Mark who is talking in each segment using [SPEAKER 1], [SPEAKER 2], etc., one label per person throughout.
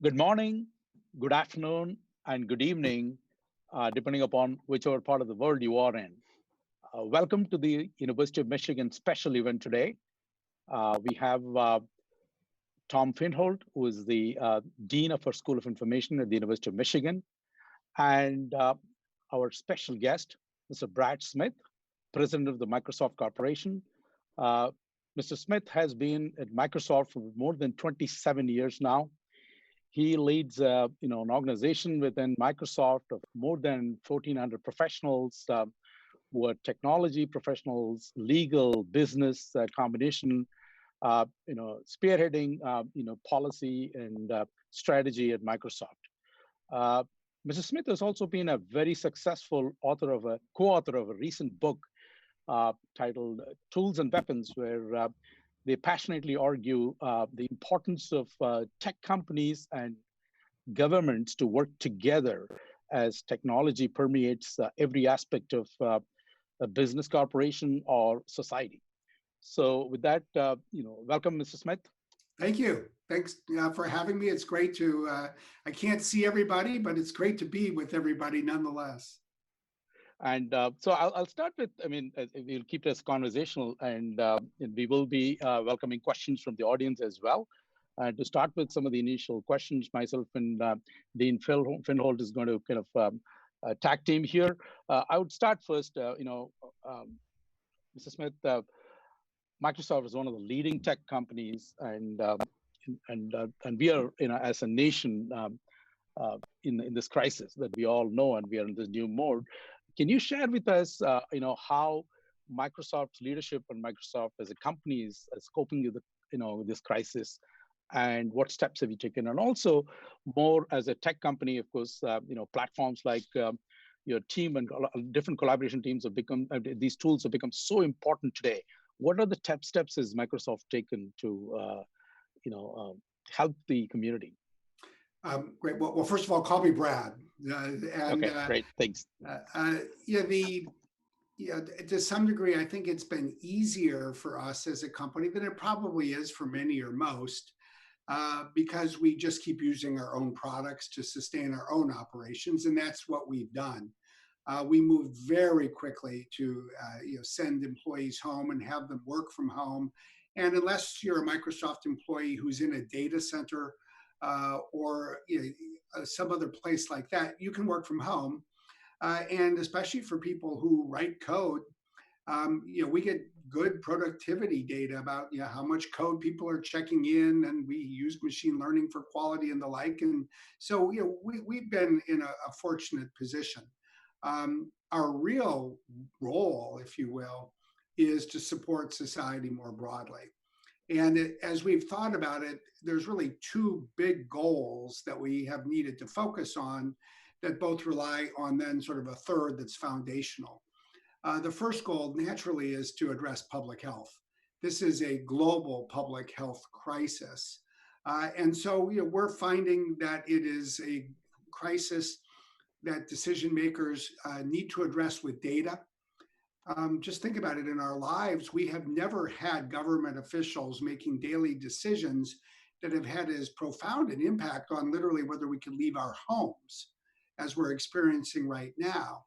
[SPEAKER 1] Good morning, good afternoon, and good evening, depending upon whichever part of the world you are in. Welcome to the University of Michigan special event today. We have Tom Finholt, who is the Dean of our School of Information at the University of Michigan, and our special guest, Mr. Brad Smith, President of the Microsoft Corporation. Uh, Mr. Smith has been at Microsoft for more than 27 years now. He leads, an organization within Microsoft of more than 1,400 professionals who are technology professionals, legal, business combination, spearheading, policy and strategy at Microsoft. Uh, Mr. Smith has also been a very successful co-author of a recent book titled Tools and Weapons, where they passionately argue the importance of tech companies and governments to work together as technology permeates every aspect of a business corporation or society. So with that, welcome, Mr. Smith.
[SPEAKER 2] Thank you. Thanks for having me. It's great to, I can't see everybody, but it's great to be with everybody nonetheless.
[SPEAKER 1] And so I'll start with, we'll keep this conversational and we will be welcoming questions from the audience as well. To start with some of the initial questions, myself and Dean Finholt is going to kind of tag team here. I would start first, Mr. Smith, Microsoft is one of the leading tech companies and we are, as a nation in this crisis that we all know, and we are in this new mode. Can you share with us, how Microsoft's leadership and Microsoft as a company is coping with, with this crisis, and what steps have you taken? And also, more as a tech company, of course, platforms like your team and different collaboration teams have become, these tools have become so important today. What are the steps has Microsoft taken to, help the community?
[SPEAKER 2] Great. Well, first of all, call me Brad.
[SPEAKER 1] Okay, great. Thanks.
[SPEAKER 2] To some degree, I think it's been easier for us as a company than it probably is for many or most, because we just keep using our own products to sustain our own operations, and that's what we've done. We moved very quickly to send employees home and have them work from home. And unless you're a Microsoft employee who's in a data center or some other place like that, you can work from home. And especially for people who write code, we get good productivity data about how much code people are checking in, and we use machine learning for quality and the like. And so we've been in a fortunate position. Our real role, if you will, is to support society more broadly. And as we've thought about it, there's really two big goals that we have needed to focus on that both rely on then sort of a third that's foundational. The first goal naturally is to address public health. This is a global public health crisis. And so we're finding that it is a crisis that decision makers need to address with data. Just think about it. In our lives, we have never had government officials making daily decisions that have had as profound an impact on literally whether we can leave our homes as we're experiencing right now.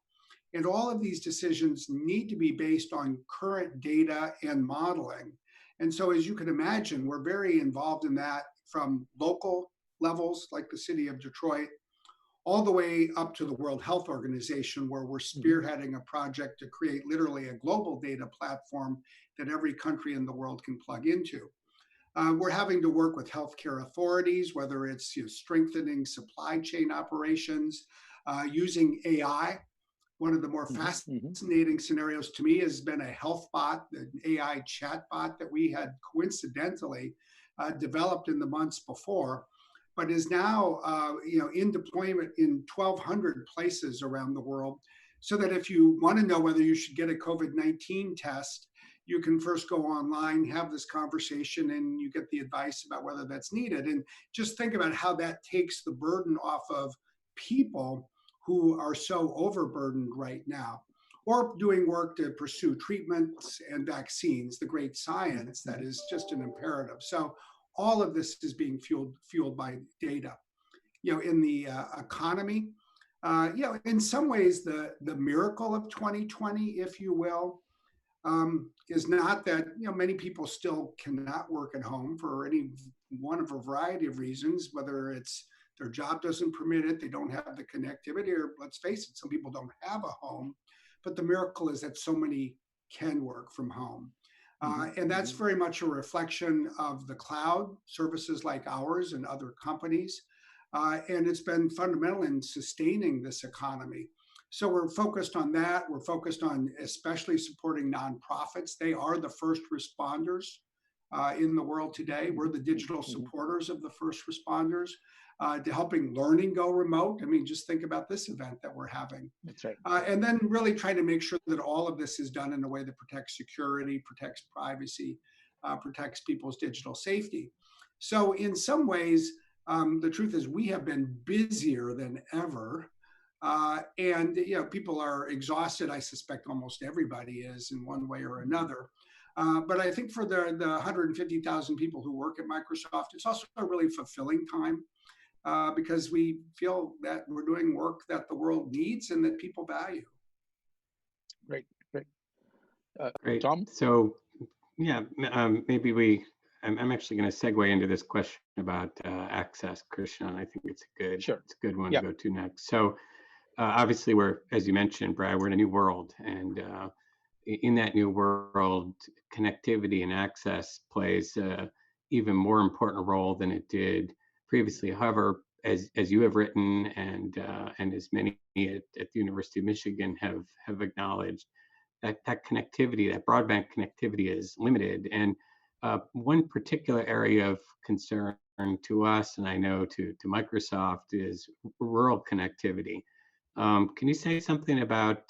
[SPEAKER 2] And all of these decisions need to be based on current data and modeling. And so, as you can imagine, we're very involved in that from local levels like the city of Detroit, all the way up to the World Health Organization, where we're spearheading a project to create literally a global data platform that every country in the world can plug into. We're having to work with healthcare authorities, whether it's strengthening supply chain operations, using AI. One of the more fascinating scenarios to me has been a health bot, an AI chat bot that we had coincidentally developed in the months before, but is now in deployment in 1,200 places around the world, so that if you want to know whether you should get a COVID-19 test, you can first go online, have this conversation, and you get the advice about whether that's needed. And just think about how that takes the burden off of people who are so overburdened right now, or doing work to pursue treatments and vaccines, the great science that is just an imperative. So all of this is being fueled by data. in the economy. In some ways, the miracle of 2020, if you will, is not that many people still cannot work at home for any one of a variety of reasons, whether it's their job doesn't permit it, they don't have the connectivity, or let's face it, some people don't have a home. But the miracle is that so many can work from home. And that's very much a reflection of the cloud services like ours and other companies. And it's been fundamental in sustaining this economy. So we're focused on that. We're focused on especially supporting nonprofits. They are the first responders in the world today. We're the digital supporters of the first responders, to helping learning go remote. I mean, just think about this event that we're having.
[SPEAKER 1] That's right.
[SPEAKER 2] And then really trying to make sure that all of this is done in a way that protects security, protects privacy, protects people's digital safety. So in some ways, the truth is we have been busier than ever. And people are exhausted. I suspect almost everybody is in one way or another. But I think for the 150,000 people who work at Microsoft, it's also a really fulfilling time, because we feel that we're doing work that the world needs and that people value.
[SPEAKER 1] Great.
[SPEAKER 3] Great.
[SPEAKER 1] Tom?
[SPEAKER 3] So, yeah, maybe I'm actually going to segue into this question about access, Krishnan. I think it's it's a good one to go to next. So, obviously, as you mentioned, Brad, we're in a new world, and in that new world, connectivity and access plays an even more important role than it did previously. However, as you have written, and as many at the University of Michigan have acknowledged, that connectivity, that broadband connectivity, is limited. And one particular area of concern to us, and I know to Microsoft, is rural connectivity. Can you say something about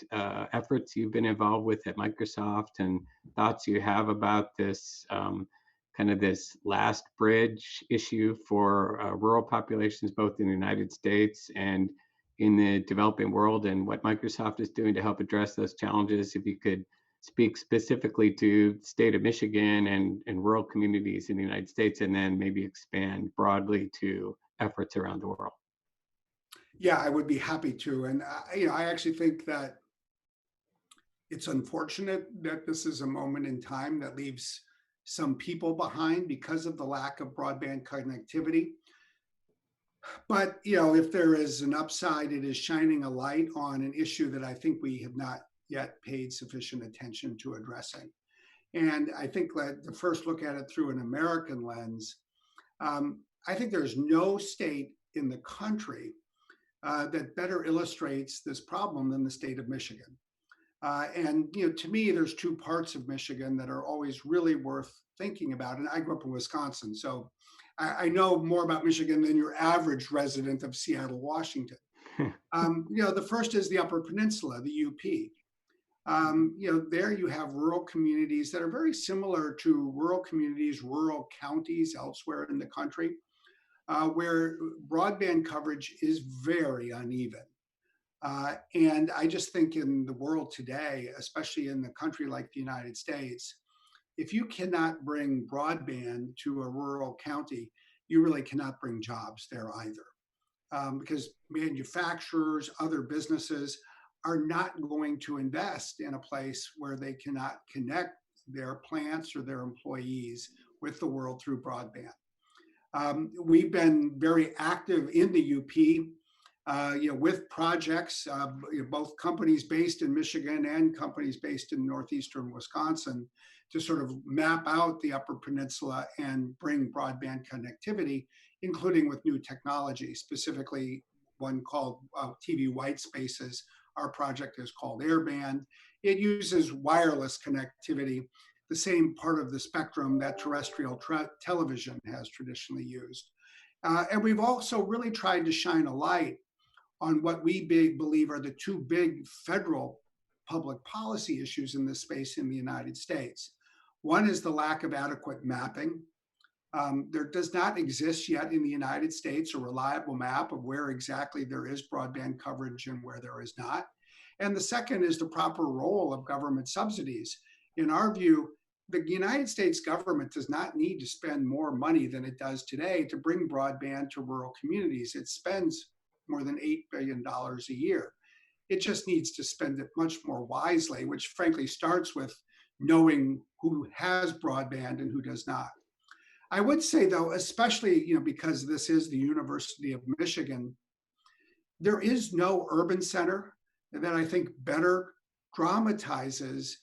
[SPEAKER 3] efforts you've been involved with at Microsoft and thoughts you have about this kind of this last bridge issue for rural populations, both in the United States and in the developing world, and what Microsoft is doing to help address those challenges? If you could speak specifically to the state of Michigan and rural communities in the United States, and then maybe expand broadly to efforts around the world.
[SPEAKER 2] Yeah, I would be happy to. And I actually think that it's unfortunate that this is a moment in time that leaves some people behind because of the lack of broadband connectivity. But if there is an upside, it is shining a light on an issue that I think we have not yet paid sufficient attention to addressing. And I think that the first look at it through an American lens, I think there's no state in the country that better illustrates this problem than the state of Michigan. And to me, there's two parts of Michigan that are always really worth thinking about. And I grew up in Wisconsin, so I know more about Michigan than your average resident of Seattle, Washington. The first is the Upper Peninsula, the UP. There you have rural communities that are very similar to rural communities, rural counties elsewhere in the country, where broadband coverage is very uneven. And I just think in the world today, especially in a country like the United States, if you cannot bring broadband to a rural county, you really cannot bring jobs there either. Because manufacturers, other businesses are not going to invest in a place where they cannot connect their plants or their employees with the world through broadband. We've been very active in the UP, with projects, both companies based in Michigan and companies based in northeastern Wisconsin, to sort of map out the Upper Peninsula and bring broadband connectivity, including with new technology, specifically one called TV white spaces. Our project is called Airband. It uses wireless connectivity, the same part of the spectrum that terrestrial television has traditionally used. And we've also really tried to shine a light on what we believe are the two big federal public policy issues in this space in the United States. One is the lack of adequate mapping. There does not exist yet in the United States a reliable map of where exactly there is broadband coverage and where there is not. And the second is the proper role of government subsidies. In our view, the United States government does not need to spend more money than it does today to bring broadband to rural communities. It spends more than $8 billion a year. It just needs to spend it much more wisely, which frankly starts with knowing who has broadband and who does not. I would say though, especially because this is the University of Michigan, there is no urban center that I think better dramatizes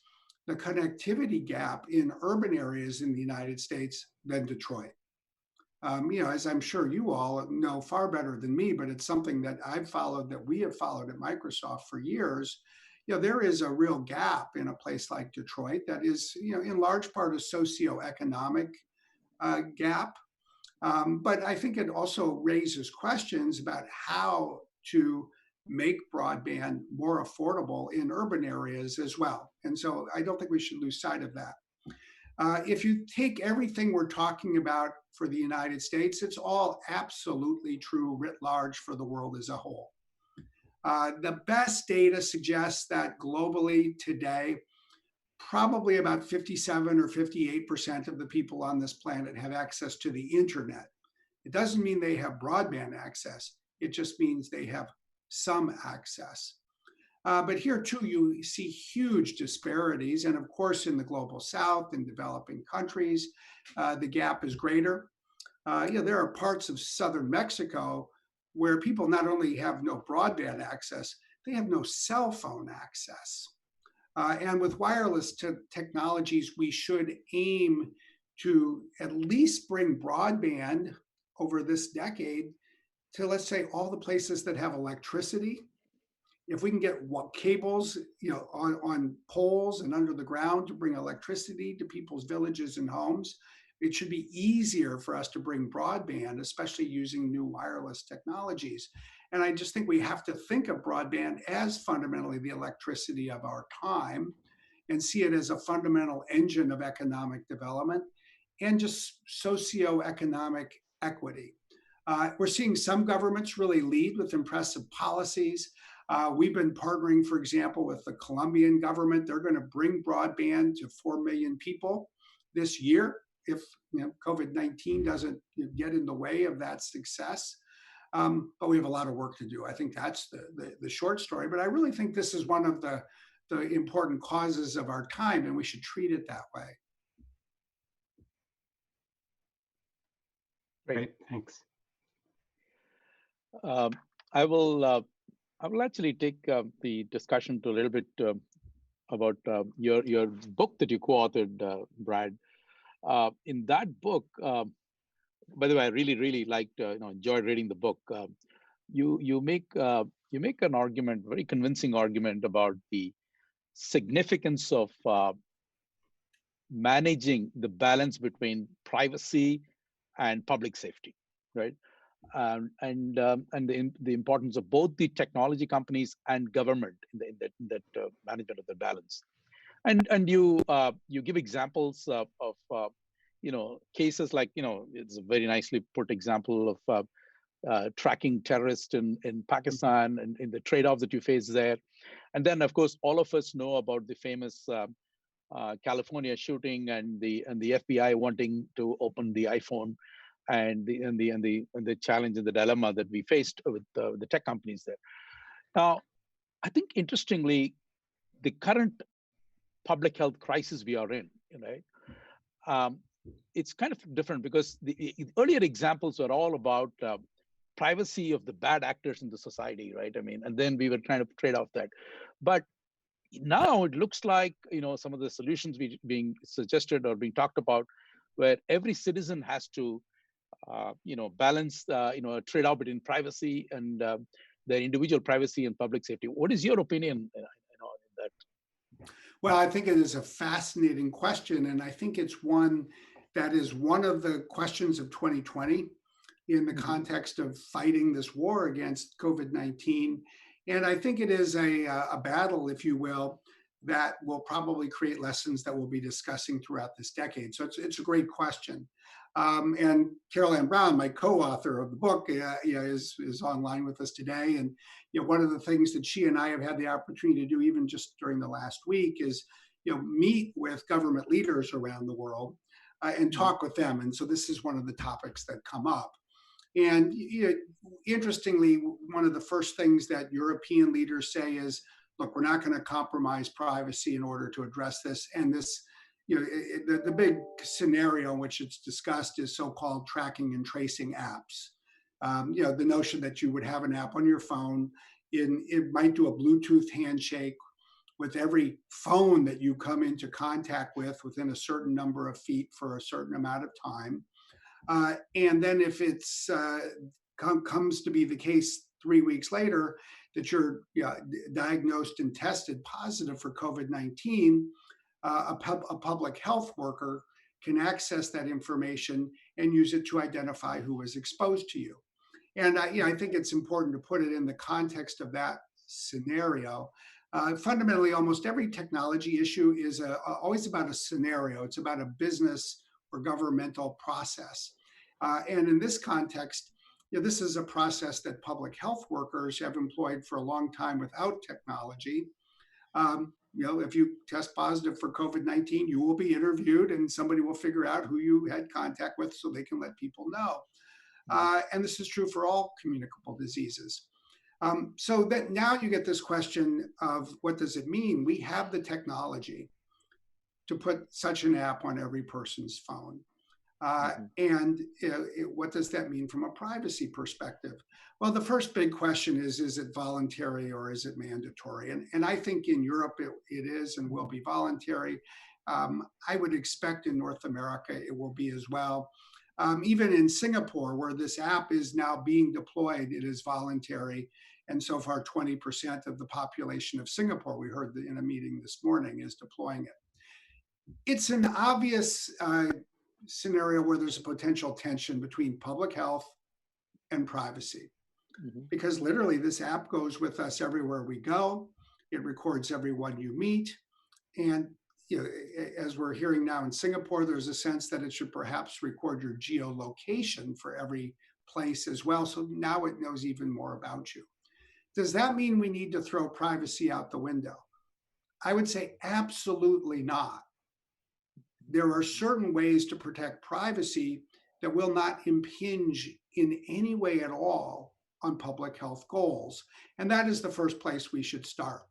[SPEAKER 2] the connectivity gap in urban areas in the United States than Detroit. As I'm sure you all know far better than me, but it's something that I've followed, that we have followed at Microsoft for years. There is a real gap in a place like Detroit that is, in large part a socioeconomic gap. But I think it also raises questions about how to make broadband more affordable in urban areas as well. And so I don't think we should lose sight of that. If you take everything we're talking about for the United States, it's all absolutely true writ large for the world as a whole. The best data suggests that globally today, probably about 57 or 58% of the people on this planet have access to the internet. It doesn't mean they have broadband access. It just means they have some access. But here too, you see huge disparities. And of course, in the global South, in developing countries, the gap is greater. There are parts of southern Mexico where people not only have no broadband access, they have no cell phone access. And with wireless technologies, we should aim to at least bring broadband over this decade to, let's say, all the places that have electricity. If we can get cables, on poles and under the ground to bring electricity to people's villages and homes, it should be easier for us to bring broadband, especially using new wireless technologies. And I just think we have to think of broadband as fundamentally the electricity of our time and see it as a fundamental engine of economic development and just socioeconomic equity. We're seeing some governments really lead with impressive policies. We've been partnering, for example, with the Colombian government. They're going to bring broadband to 4 million people this year if COVID-19 doesn't get in the way of that success. But we have a lot of work to do. I think that's the short story. But I really think this is one of the important causes of our time, and we should treat it that way.
[SPEAKER 3] Great, thanks.
[SPEAKER 1] I will actually take the discussion to a little bit about your book that you co-authored, Brad. In that book, by the way, I really liked, enjoyed reading the book. You make an argument, very convincing argument about the significance of managing the balance between privacy and public safety, right? And the importance of both the technology companies and government in that management of the balance. And you give examples of cases like, it's a very nicely put example of tracking terrorists in Pakistan and in the trade-offs that you face there. And then, of course, all of us know about the famous California shooting and the FBI wanting to open the iPhone and the challenge and the dilemma that we faced with the tech companies there. Now, I think interestingly, the current public health crisis we are in, right? It's kind of different because the earlier examples were all about privacy of the bad actors in the society, right? I mean, and then we were trying to trade off that. But now it looks like, some of the solutions being suggested or being talked about, where every citizen has to, balance, a trade-off between privacy and their individual privacy and public safety. What is your opinion in that?
[SPEAKER 2] Well, I think it is a fascinating question, and I think it's one that is one of the questions of 2020 in the context of fighting this war against COVID-19. And I think it is a battle, if you will, that will probably create lessons that we'll be discussing throughout this decade. So it's a great question. And Carol Ann Brown, my co-author of the book, is online with us today. And one of the things that she and I have had the opportunity to do, even just during the last week, is meet with government leaders around the world and talk with them. And so this is one of the topics that come up. And interestingly, one of the first things that European leaders say is, look, we're not going to compromise privacy in order to address this. And this, the big scenario in which it's discussed is so-called tracking and tracing apps. The notion that you would have an app on your phone, it might do a Bluetooth handshake with every phone that you come into contact with within a certain number of feet for a certain amount of time. And then if it's comes to be the case 3 weeks later that you're diagnosed and tested positive for COVID-19, a public health worker can access that information and use it to identify who was exposed to you. And I think it's important to put it in the context of that scenario. Fundamentally, almost every technology issue is always about a scenario. It's about a business or governmental process. And in this context, this is a process that public health workers have employed for a long time without technology. If you test positive for COVID-19, you will be interviewed and somebody will figure out who you had contact with so they can let people know. And this is true for all communicable diseases. So that now you get this question of what does it mean? We have the technology to put such an app on every person's phone. And what does that mean from a privacy perspective? Well, the first big question is it voluntary or is it mandatory? And I think in Europe it is and will be voluntary. I would expect in North America it will be as well. Even in Singapore, where this app is now being deployed, it is voluntary. And so far, 20% of the population of Singapore, we heard in a meeting this morning, is deploying it. It's an obvious scenario where there's a potential tension between public health and privacy. Because literally this app goes with us everywhere we go. It records everyone you meet. And as we're hearing now in Singapore, there's a sense that it should perhaps record your geolocation for every place as well. So now it knows even more about you. Does that mean we need to throw privacy out the window? I would say absolutely not. There are certain ways to protect privacy that will not impinge in any way at all on public health goals. And that is the first place we should start.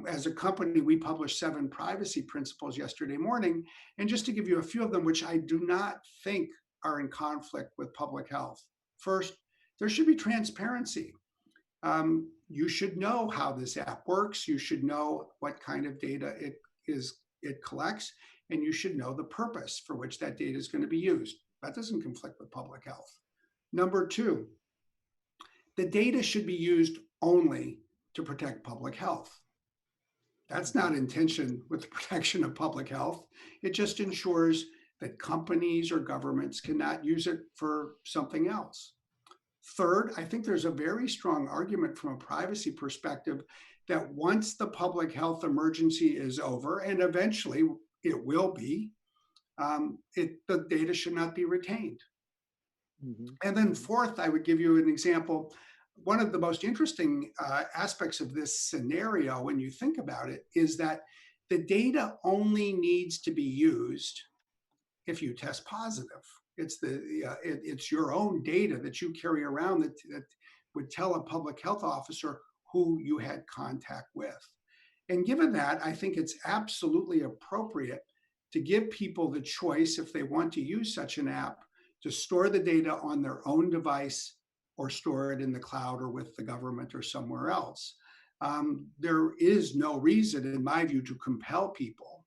[SPEAKER 2] As a company, we published 7 privacy principles yesterday morning. And just to give you a few of them, which I do not think are in conflict with public health. First, there should be transparency. You should know how this app works. You should know what kind of data it collects, and you should know the purpose for which that data is going to be used. That doesn't conflict with public health. Number 2, the data should be used only to protect public health. That's not in tension with the protection of public health. It just ensures that companies or governments cannot use it for something else. Third, I think there's a very strong argument from a privacy perspective that once the public health emergency is over, and eventually it will be, the data should not be retained. And then fourth, I would give you an example. One of the most interesting aspects of this scenario, when you think about it, is that the data only needs to be used if you test positive. It's your own data that you carry around that would tell a public health officer who you had contact with. And given that, I think it's absolutely appropriate to give people the choice, if they want to use such an app, to store the data on their own device or store it in the cloud or with the government or somewhere else. There is no reason, in my view, to compel people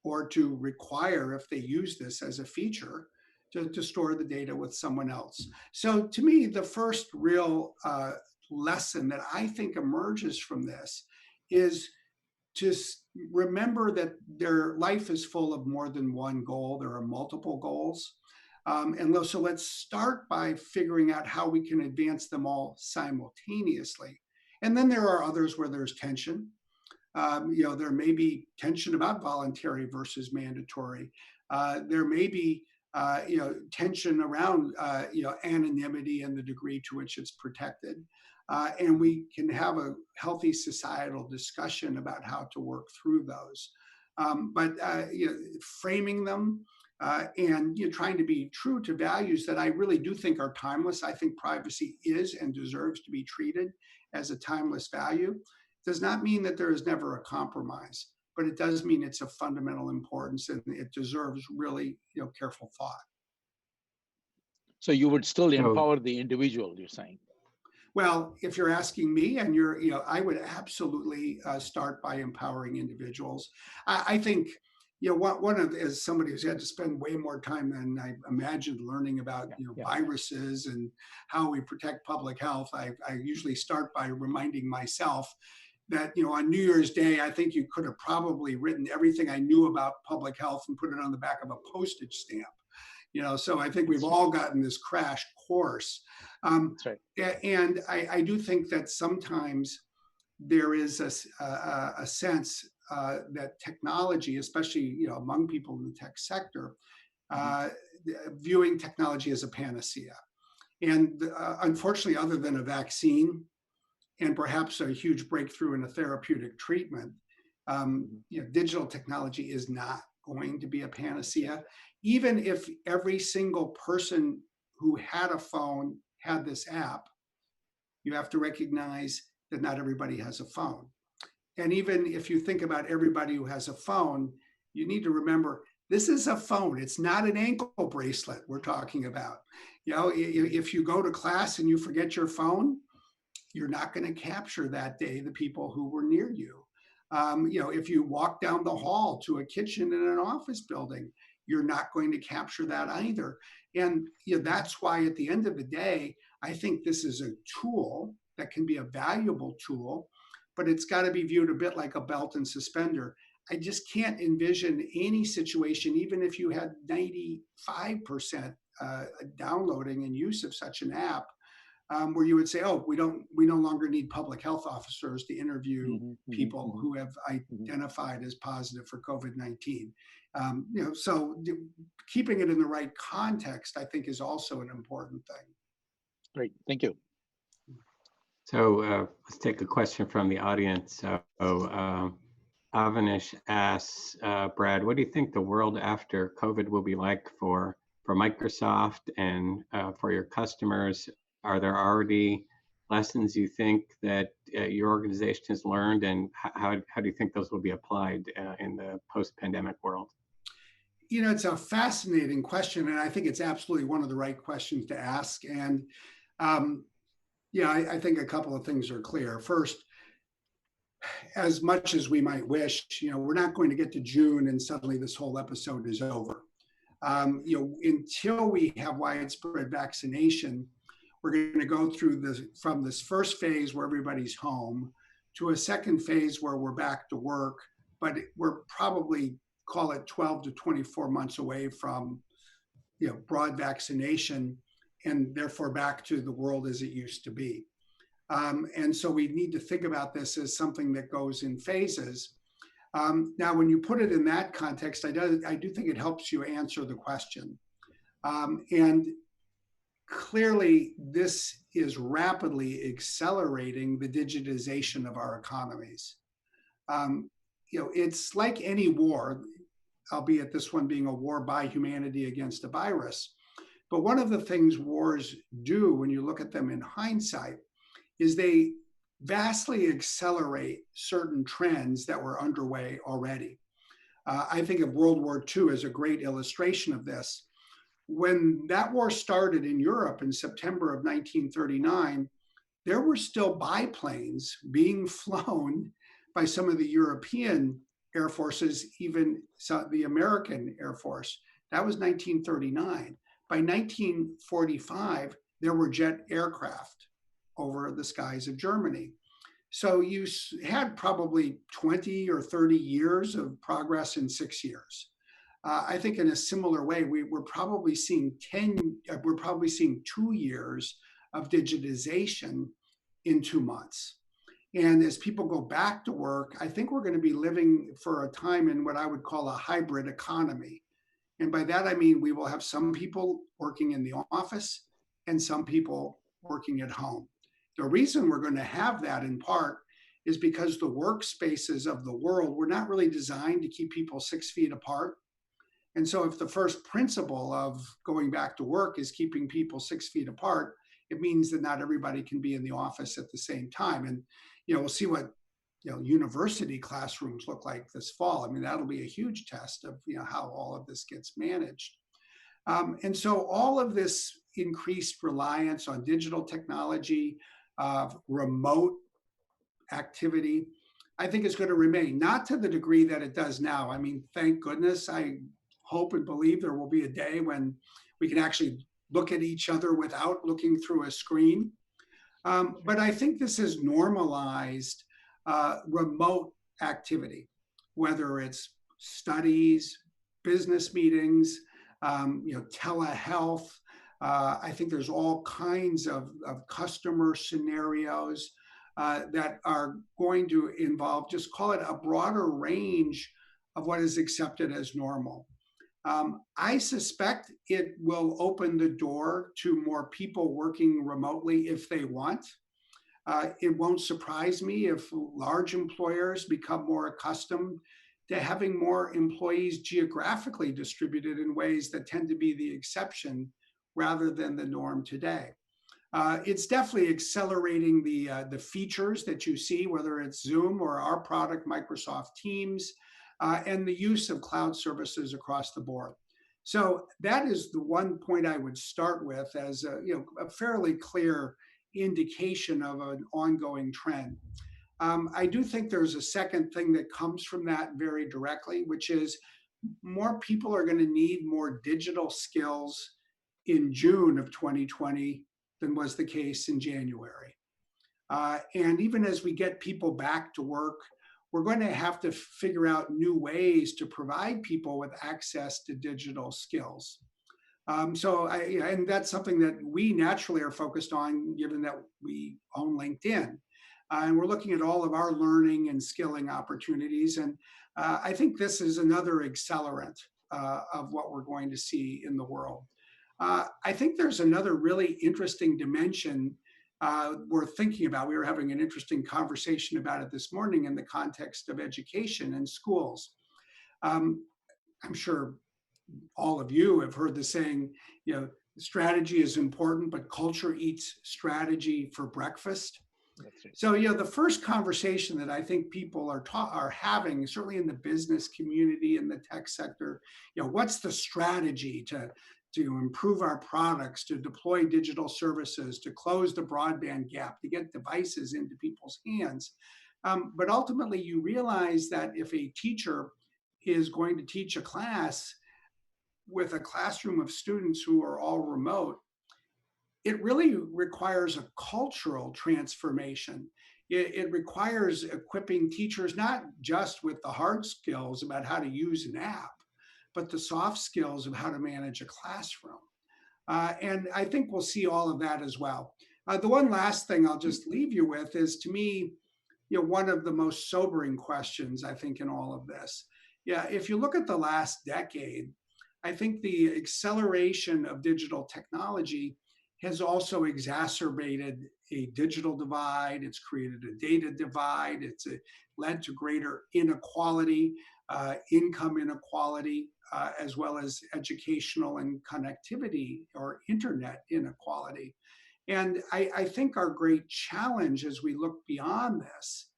[SPEAKER 2] or to require, if they use this as a feature, to store the data with someone else. So to me, the first real lesson that I think emerges from this is to remember that their life is full of more than one goal. There are multiple goals. And so let's start by figuring out how we can advance them all simultaneously. And then there are others where there's tension. There may be tension about voluntary versus mandatory. There may be tension around anonymity and the degree to which it's protected. And we can have a healthy societal discussion about how to work through those. Framing them and trying to be true to values that I really do think are timeless. I think privacy is and deserves to be treated as a timeless value. Does not mean that there is never a compromise, but it does mean it's of fundamental importance and it deserves really careful thought.
[SPEAKER 1] So you would still empower the individual, you're saying?
[SPEAKER 2] Well, if you're asking me, and I would absolutely start by empowering individuals. I think, as somebody who's had to spend way more time than I imagined learning about, viruses and how we protect public health, I usually start by reminding myself that, on New Year's Day, I think you could have probably written everything I knew about public health and put it on the back of a postage stamp. So I think we've all gotten this crash course.
[SPEAKER 1] That's right.
[SPEAKER 2] And I do think that sometimes there is a sense that technology, especially among people in the tech sector, viewing technology as a panacea. And unfortunately, other than a vaccine and perhaps a huge breakthrough in a therapeutic treatment, digital technology is not going to be a panacea. Even if every single person who had a phone had this app, you have to recognize that not everybody has a phone. And even if you think about everybody who has a phone, you need to remember this is a phone. It's not an ankle bracelet we're talking about. If you go to class and you forget your phone, you're not going to capture that day the people who were near you. If you walk down the hall to a kitchen in an office building, you're not going to capture that either. And that's why at the end of the day, I think this is a tool that can be a valuable tool, but it's got to be viewed a bit like a belt and suspender. I just can't envision any situation, even if you had 95% downloading and use of such an app, where you would say, "Oh, we no longer need public health officers to interview people who have identified as positive for COVID-19." So keeping it in the right context, I think, is also an important thing.
[SPEAKER 1] Great, thank you.
[SPEAKER 3] So let's take a question from the audience. Avanish asks, Brad, what do you think the world after COVID will be like for Microsoft and for your customers? Are there already lessons you think that your organization has learned, and how do you think those will be applied in the post-pandemic world?
[SPEAKER 2] It's a fascinating question, and I think it's absolutely one of the right questions to ask. And I think a couple of things are clear. First, as much as we might wish, we're not going to get to June and suddenly this whole episode is over. Until we have widespread vaccination, we're going to go through from this first phase where everybody's home to a second phase where we're back to work, but we're probably, call it 12 to 24 months away from broad vaccination, and therefore back to the world as it used to be. And so we need to think about this as something that goes in phases. Now, when you put it in that context, I do think it helps you answer the question. And clearly, this is rapidly accelerating the digitization of our economies. It's like any war, albeit this one being a war by humanity against a virus. But one of the things wars do, when you look at them in hindsight, is they vastly accelerate certain trends that were underway already. I think of World War II as a great illustration of this. When that war started in Europe in September of 1939, there were still biplanes being flown by some of the European air forces, even the American Air Force. That was 1939. By 1945, there were jet aircraft over the skies of Germany. So you had probably 20 or 30 years of progress in 6 years. I think in a similar way, we're probably seeing 2 years of digitization in 2 months. And as people go back to work, I think we're going to be living for a time in what I would call a hybrid economy. And by that, I mean, we will have some people working in the office and some people working at home. The reason we're going to have that in part is because the workspaces of the world were not really designed to keep people 6 feet apart. And so if the first principle of going back to work is keeping people 6 feet apart, it means that not everybody can be in the office at the same time. And, we'll see what, university classrooms look like this fall. I mean, that'll be a huge test of, how all of this gets managed. And so all of this increased reliance on digital technology, remote activity, I think is going to remain, not to the degree that it does now. I mean, thank goodness, I hope and believe there will be a day when we can actually look at each other without looking through a screen. But I think this has normalized remote activity, whether it's studies, business meetings, telehealth. I think there's all kinds of customer scenarios that are going to involve, just call it a broader range of what is accepted as normal. I suspect it will open the door to more people working remotely if they want. It won't surprise me if large employers become more accustomed to having more employees geographically distributed in ways that tend to be the exception rather than the norm today. It's definitely accelerating the features that you see, whether it's Zoom or our product, Microsoft Teams, and the use of cloud services across the board. So that is the one point I would start with as a fairly clear indication of an ongoing trend. I do think there's a second thing that comes from that very directly, which is more people are going to need more digital skills in June of 2020 than was the case in January. And even as we get people back to work, we're going to have to figure out new ways to provide people with access to digital skills. And that's something that we naturally are focused on, given that we own LinkedIn. And we're looking at all of our learning and skilling opportunities. And I think this is another accelerant of what we're going to see in the world. I think there's another really interesting dimension we're thinking about. We were having an interesting conversation about it this morning in the context of education and schools. I'm sure all of you have heard the saying, strategy is important, but culture eats strategy for breakfast.
[SPEAKER 1] That's right.
[SPEAKER 2] So, the first conversation that I think people are having, certainly in the business community, in the tech sector, what's the strategy to improve our products, to deploy digital services, to close the broadband gap, to get devices into people's hands. But ultimately, you realize that if a teacher is going to teach a class with a classroom of students who are all remote, it really requires a cultural transformation. It requires equipping teachers not just with the hard skills about how to use an app, but the soft skills of how to manage a classroom. And I think we'll see all of that as well. The one last thing I'll just leave you with is, to me, one of the most sobering questions, I think, in all of this. If you look at the last decade, I think the acceleration of digital technology has also exacerbated a digital divide. It's created a data divide. It's led to greater inequality, income inequality, as well as educational and connectivity or internet inequality. And I think our great challenge as we look beyond this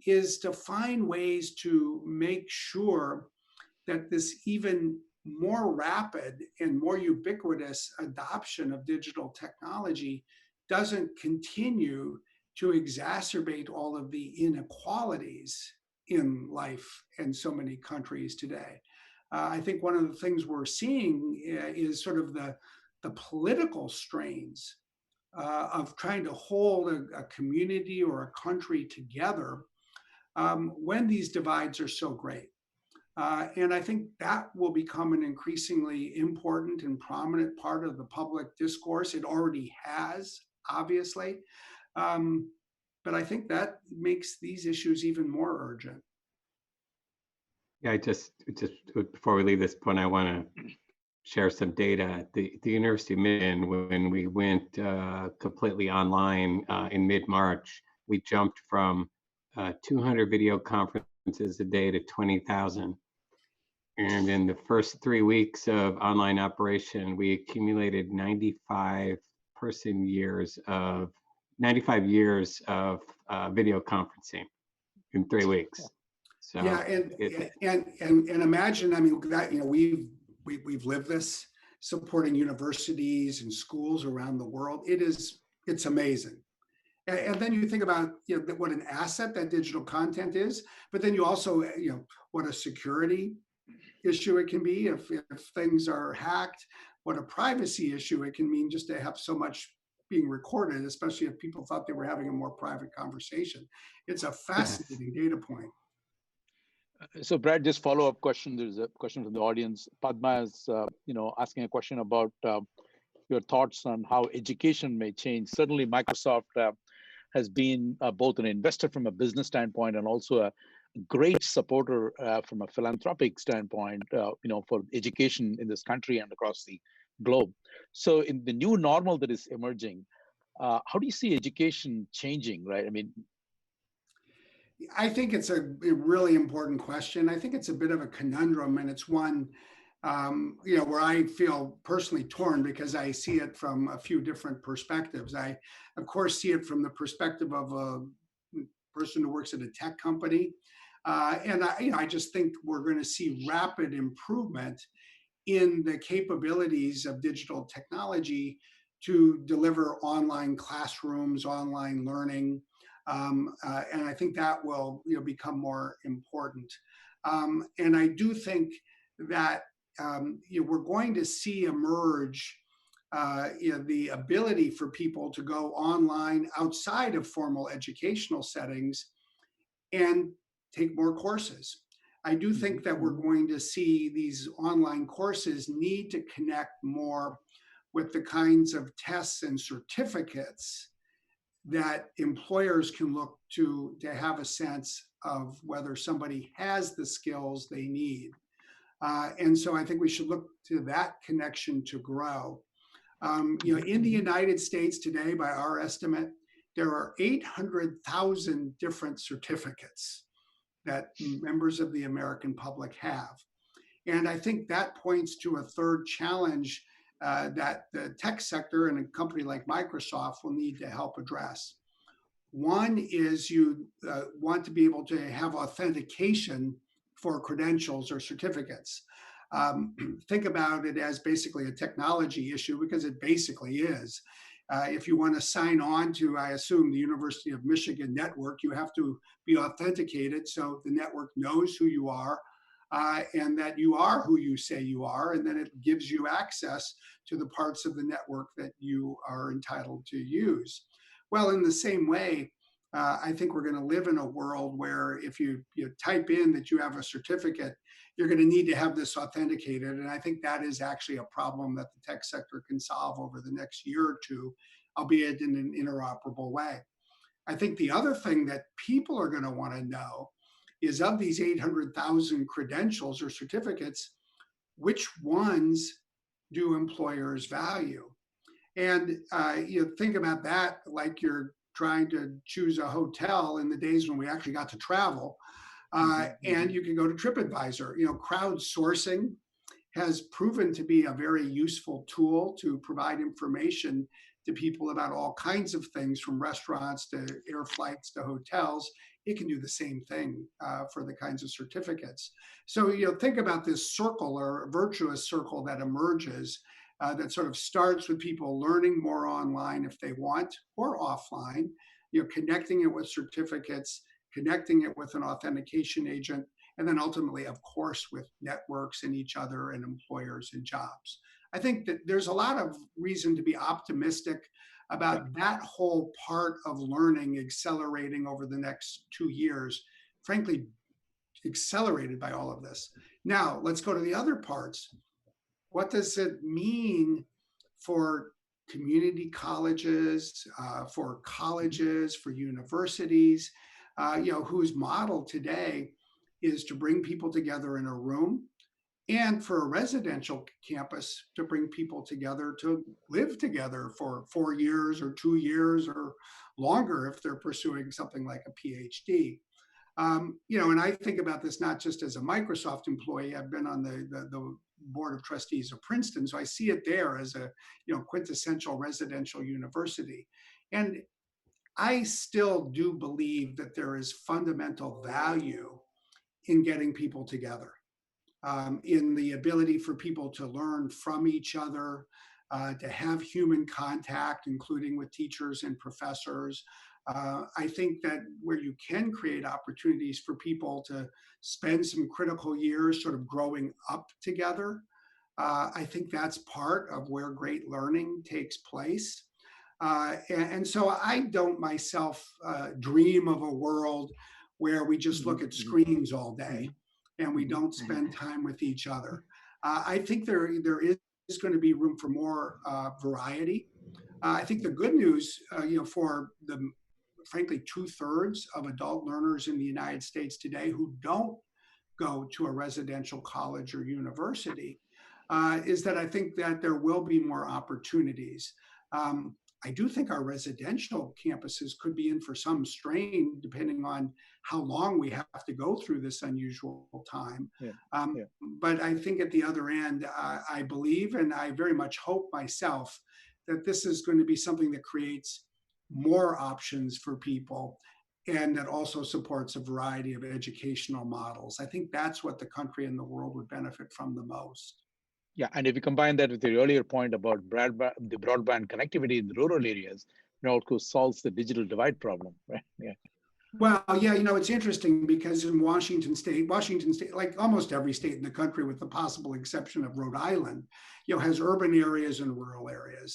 [SPEAKER 2] is to find ways to make sure that this even more rapid and more ubiquitous adoption of digital technology doesn't continue to exacerbate all of the inequalities in life in so many countries today. I think one of the things we're seeing is sort of the political strains of trying to hold a community or a country together when these divides are so great. And I think that will become an increasingly important and prominent part of the public discourse. It already has, obviously. But I think that makes these issues even more urgent.
[SPEAKER 3] Yeah, I just before we leave this point, I want to share some data. At the University of Michigan, when we went completely online in mid-March, we jumped from 200 video conferences a day to 20,000. And in the first 3 weeks of online operation, we accumulated 95 years of video conferencing in 3 weeks. So
[SPEAKER 2] yeah, and imagine, I mean, that, you know, we've lived this, supporting universities and schools around the world. It's amazing. And then you think about, you know, what an asset that digital content is, but then you also, you know, what a security issue it can be if things are hacked, what a privacy issue it can mean just to have so much being recorded, especially if people thought they were having a more private conversation. It's a fascinating data point.
[SPEAKER 1] So Brad, just follow-up question. There's a question from the audience. Padma is, you know, asking a question about your thoughts on how education may change. Certainly, Microsoft has been both an investor from a business standpoint and also a great supporter from a philanthropic standpoint, you know, for education in this country and across the globe. So, in the new normal that is emerging, how do you see education changing? Right? I mean,
[SPEAKER 2] I think it's a really important question. I think it's a bit of a conundrum, and it's one, you know, where I feel personally torn because I see it from a few different perspectives. I, of course, see it from the perspective of a person who works at a tech company, and you know, I just think we're going to see rapid improvement in the capabilities of digital technology to deliver online classrooms, online learning. And I think that will, you know, become more important. And I do think that you know, we're going to see emerge you know, the ability for people to go online outside of formal educational settings and take more courses. I do think that we're going to see these online courses need to connect more with the kinds of tests and certificates that employers can look to have a sense of whether somebody has the skills they need. And so I think we should look to that connection to grow. You know, in the United States today, by our estimate, there are 800,000 different certificates that members of the American public have. And I think that points to a third challenge that the tech sector and a company like Microsoft will need to help address. One is you want to be able to have authentication for credentials or certificates. Think about it as basically a technology issue, because it basically is. If you want to sign on to, I assume, the University of Michigan network, you have to be authenticated so the network knows who you are and that you are who you say you are, and then it gives you access to the parts of the network that you are entitled to use. Well, in the same way, I think we're going to live in a world where if you type in that you have a certificate, you're going to need to have this authenticated. And I think that is actually a problem that the tech sector can solve over the next year or two, albeit in an interoperable way. I think the other thing that people are going to want to know is, of these 800,000 credentials or certificates, which ones do employers value? And you think about that like you're trying to choose a hotel in the days when we actually got to travel. And you can go to TripAdvisor. You know, crowdsourcing has proven to be a very useful tool to provide information to people about all kinds of things, from restaurants to air flights to hotels. It can do the same thing for the kinds of certificates. So, you know, think about this circle, or virtuous circle, that emerges that sort of starts with people learning more online if they want, or offline, you know, connecting it with certificates, connecting it with an authentication agent, and then ultimately, of course, with networks and each other and employers and jobs. I think that there's a lot of reason to be optimistic about that whole part of learning accelerating over the next 2 years, frankly, accelerated by all of this. Now, let's go to the other parts. What does it mean for community colleges, for universities, you know, whose model today is to bring people together in a room and for a residential campus to bring people together to live together for 4 years or 2 years or longer if they're pursuing something like a PhD. And I think about this not just as a Microsoft employee. I've been on the board of trustees of Princeton, so I see it there as a quintessential residential university. And I still do believe that there is fundamental value in getting people together, in the ability for people to learn from each other, to have human contact, including with teachers and professors. I think that where you can create opportunities for people to spend some critical years sort of growing up together, I think that's part of where great learning takes place. And so I don't myself dream of a world where we just look at screens all day and we don't spend time with each other. I think there is going to be room for more variety. I think the good news, for the frankly 2/3 of adult learners in the United States today who don't go to a residential college or university, is that I think that there will be more opportunities. I do think our residential campuses could be in for some strain depending on how long we have to go through this unusual time. But I think at the other end, I believe, and I very much hope myself, that this is going to be something that creates more options for people and that also supports a variety of educational models. I think that's what the country and the world would benefit from the most.
[SPEAKER 1] Yeah, and if you combine that with your earlier point about the broadband connectivity in the rural areas, of course, solves the digital divide problem, right? Yeah.
[SPEAKER 2] Well, yeah, it's interesting because in Washington State, like almost every state in the country, with the possible exception of Rhode Island, has urban areas and rural areas.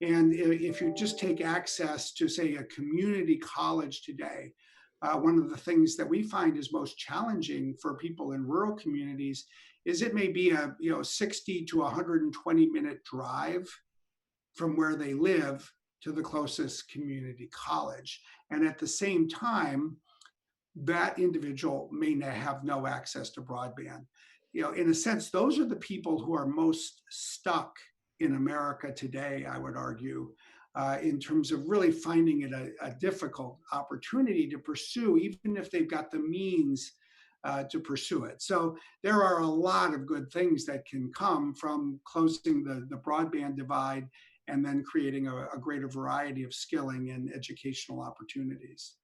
[SPEAKER 2] And if you just take access to, say, a community college today, one of the things that we find is most challenging for people in rural communities is it may be a 60 to 120-minute drive from where they live to the closest community college. And at the same time, that individual may have no access to broadband. In a sense, those are the people who are most stuck in America today, I would argue, in terms of really finding it a difficult opportunity to pursue, even if they've got the means to pursue it. So there are a lot of good things that can come from closing the broadband divide and then creating a greater variety of skilling and educational opportunities.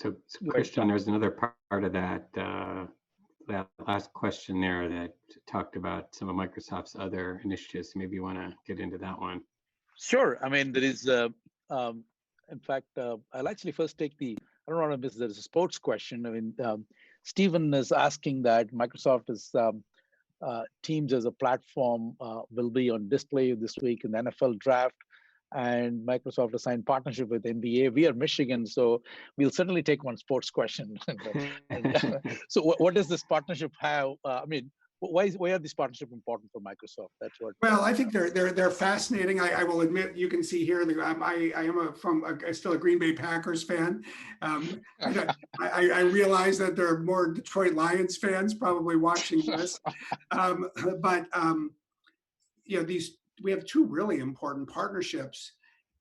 [SPEAKER 3] So Krishnan, there's another part of that that last question there that talked about some of Microsoft's other initiatives. Maybe you want to get into that one.
[SPEAKER 1] Sure. I mean, there is, in fact, I'll actually first take I don't want to miss, there's a sports question. I mean, Stephen is asking that Microsoft is Teams as a platform will be on display this week in the NFL draft, and Microsoft has signed partnership with NBA. We are Michigan, so we'll certainly take one sports question. So what does this partnership have? I mean, why are these partnerships important for Microsoft? That's what.
[SPEAKER 2] Well, I think they're fascinating. I will admit, you can see here, I am still a Green Bay Packers fan. I realize that there are more Detroit Lions fans probably watching this, but we have two really important partnerships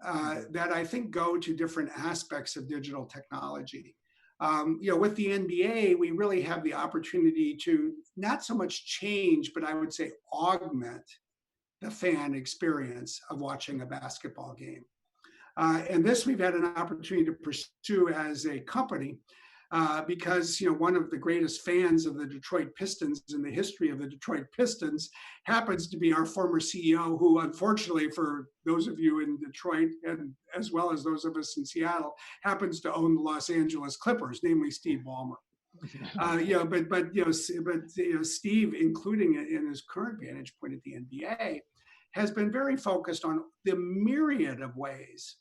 [SPEAKER 2] that I think go to different aspects of digital technology. With the NBA, we really have the opportunity to not so much change, but I would say augment the fan experience of watching a basketball game. And this we've had an opportunity to pursue as a company because one of the greatest fans of the Detroit Pistons in the history of the Detroit Pistons happens to be our former CEO, who unfortunately, for those of you in Detroit and as well as those of us in Seattle, happens to own the Los Angeles Clippers, namely Steve Ballmer. But Steve, including in his current vantage point at the NBA, has been very focused on the myriad of ways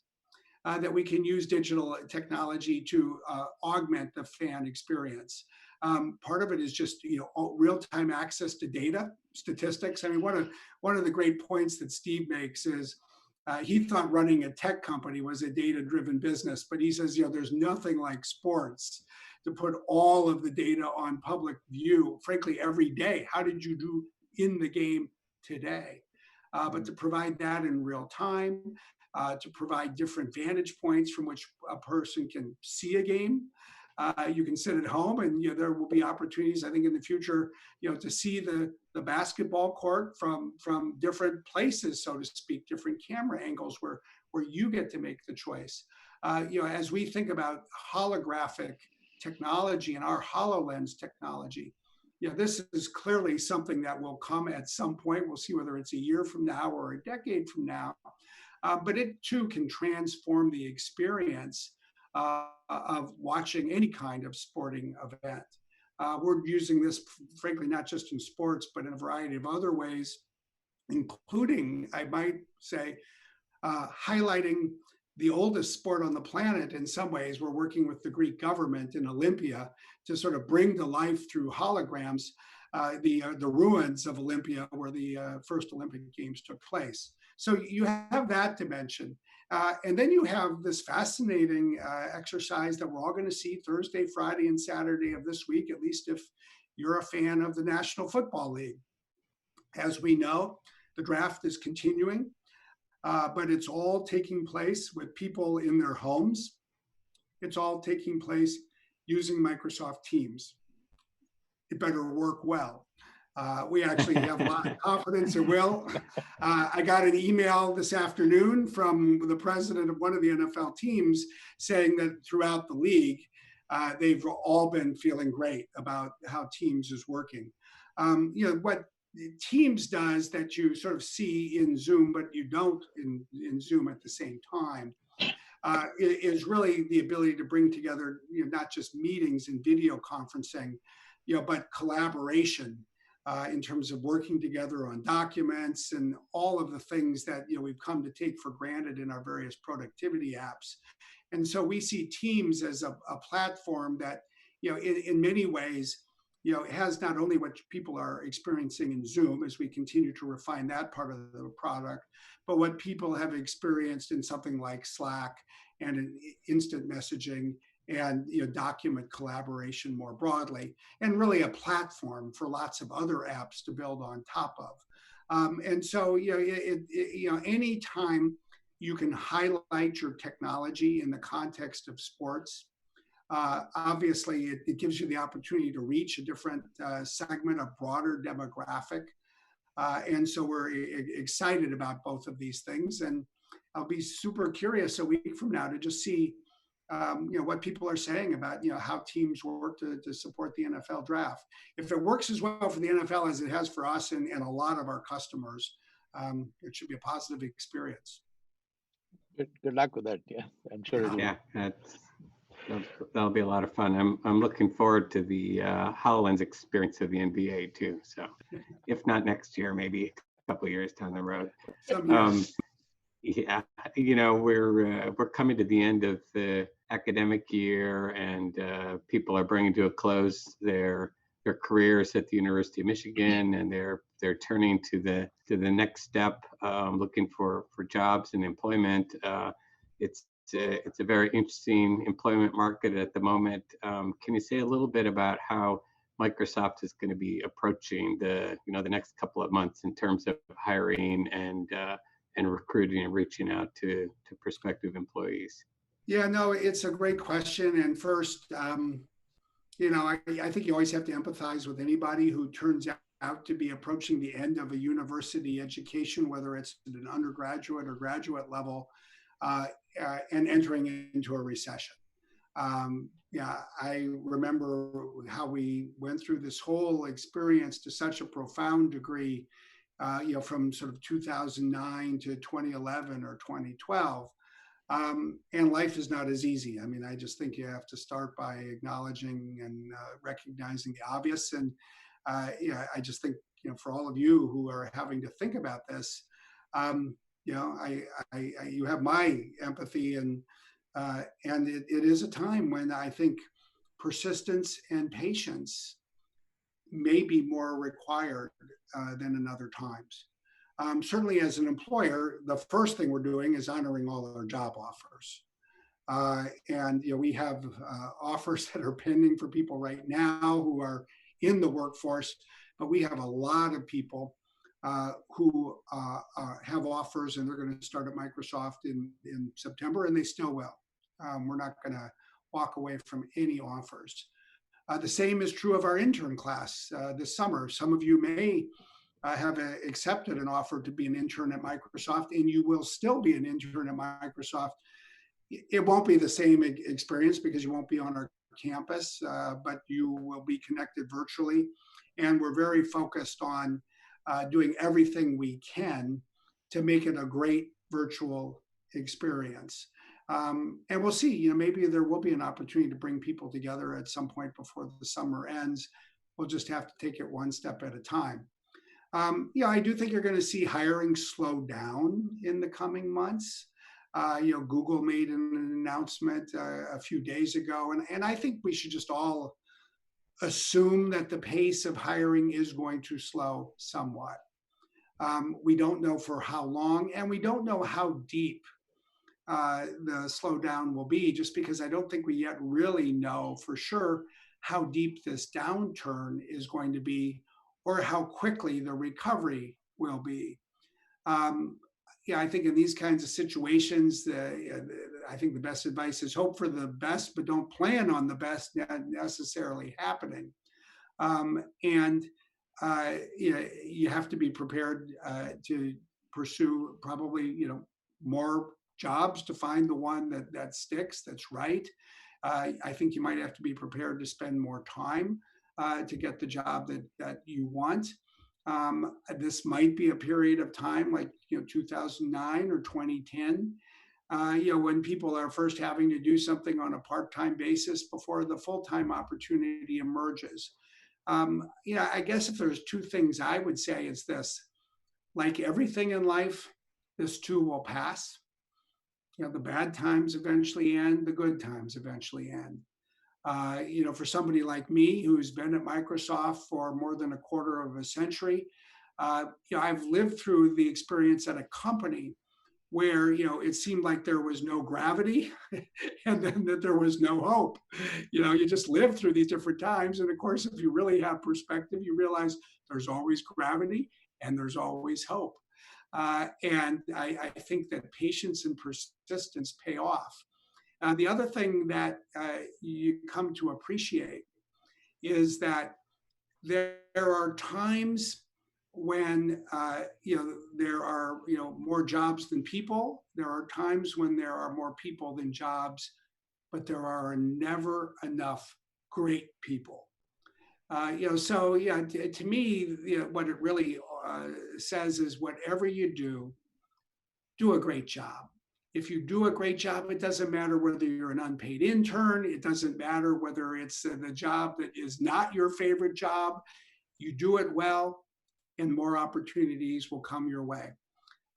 [SPEAKER 2] that we can use digital technology to augment the fan experience. Part of it is just real-time access to data, statistics. I mean, one of the great points that Steve makes is He thought running a tech company was a data-driven business, but he says, there's nothing like sports to put all of the data on public view, frankly, every day. How did you do in the game today? But to provide that in real time, to provide different vantage points from which a person can see a game. You can sit at home, and there will be opportunities, I think, in the future, to see the basketball court from different places, so to speak, different camera angles where you get to make the choice. As we think about holographic technology and our HoloLens technology, this is clearly something that will come at some point. We'll see whether it's a year from now or a decade from now. But it too can transform the experience of watching any kind of sporting event. We're using this, frankly, not just in sports, but in a variety of other ways, including, I might say, highlighting the oldest sport on the planet. In some ways, we're working with the Greek government in Olympia to sort of bring to life through holograms the ruins of Olympia, where the first Olympic Games took place. So you have that dimension. And then you have this fascinating exercise that we're all going to see Thursday, Friday, and Saturday of this week, at least if you're a fan of the National Football League. As we know, the draft is continuing, but it's all taking place with people in their homes. It's all taking place using Microsoft Teams. It better work well. We actually have a lot of confidence it will. I got an email this afternoon from the president of one of the NFL teams saying that throughout the league, they've all been feeling great about how Teams is working. What Teams does that you sort of see in Zoom, but you don't in Zoom at the same time, is really the ability to bring together, not just meetings and video conferencing, but collaboration. In terms of working together on documents and all of the things that we've come to take for granted in our various productivity apps. And so we see Teams as a platform that, in many ways, has not only what people are experiencing in Zoom as we continue to refine that part of the product, but what people have experienced in something like Slack and in instant messaging and document collaboration more broadly, and really a platform for lots of other apps to build on top of. And so anytime you can highlight your technology in the context of sports, obviously it gives you the opportunity to reach a different segment, a broader demographic. And so we're excited about both of these things. And I'll be super curious a week from now to just see what people are saying about how Teams work to support the NFL draft. If it works as well for the NFL as it has for us and a lot of our customers, it should be a positive experience.
[SPEAKER 1] Good luck with that. Yeah, I'm sure it'll.
[SPEAKER 3] Yeah, that'll be a lot of fun. I'm looking forward to the HoloLens experience of the NBA too. So, if not next year, maybe a couple of years down the road. Yeah, we're coming to the end of the academic year, and people are bringing to a close their careers at the University of Michigan, and they're turning to the next step, looking for jobs and employment. It's a very interesting employment market at the moment. Can you say a little bit about how Microsoft is going to be approaching the next couple of months in terms of hiring and recruiting and reaching out to prospective employees?
[SPEAKER 2] Yeah, no, it's a great question. And first, I think you always have to empathize with anybody who turns out to be approaching the end of a university education, whether it's at an undergraduate or graduate level, and entering into a recession. I remember how we went through this whole experience to such a profound degree, from sort of 2009 to 2011 or 2012. And life is not as easy. I mean, I just think you have to start by acknowledging and recognizing the obvious. And I just think, for all of you who are having to think about this, you have my empathy, and it is a time when I think persistence and patience may be more required than in other times. certainly as an employer, the first thing we're doing is honoring all our job offers. And we have offers that are pending for people right now who are in the workforce, but we have a lot of people who have offers, and they're going to start at Microsoft in September, and they still will. We're not going to walk away from any offers. The same is true of our intern class this summer. Some of you may have accepted an offer to be an intern at Microsoft, and you will still be an intern at Microsoft. It won't be the same experience because you won't be on our campus, but you will be connected virtually. And we're very focused on doing everything we can to make it a great virtual experience. And we'll see, maybe there will be an opportunity to bring people together at some point before the summer ends. We'll just have to take it one step at a time. I do think you're going to see hiring slow down in the coming months. Google made an announcement a few days ago, and I think we should just all assume that the pace of hiring is going to slow somewhat. We don't know for how long, and we don't know how deep the slowdown will be, just because I don't think we yet really know for sure how deep this downturn is going to be or how quickly the recovery will be. I think in these kinds of situations, I think the best advice is hope for the best, but don't plan on the best necessarily happening. You have to be prepared to pursue probably, more jobs to find the one that sticks, that's right. I think you might have to be prepared to spend more time to get the job that you want. This might be a period of time like 2009 or 2010, when people are first having to do something on a part-time basis before the full-time opportunity emerges. I guess if there's two things I would say, it's this: like everything in life, this too will pass. The bad times eventually end, the good times eventually end. For somebody like me who's been at Microsoft for more than a quarter of a century, I've lived through the experience at a company where it seemed like there was no gravity and then that there was no hope. You just live through these different times, and of course, if you really have perspective, you realize there's always gravity and there's always hope. And I think that patience and persistence pay off. The other thing that you come to appreciate is that there are times when there are more jobs than people. There are times when there are more people than jobs, but there are never enough great people. To me, what it really says is whatever you do a great job. If you do a great job, it doesn't matter whether you're an unpaid intern. It doesn't matter whether it's the job that is not your favorite job. You do it well, and more opportunities will come your way.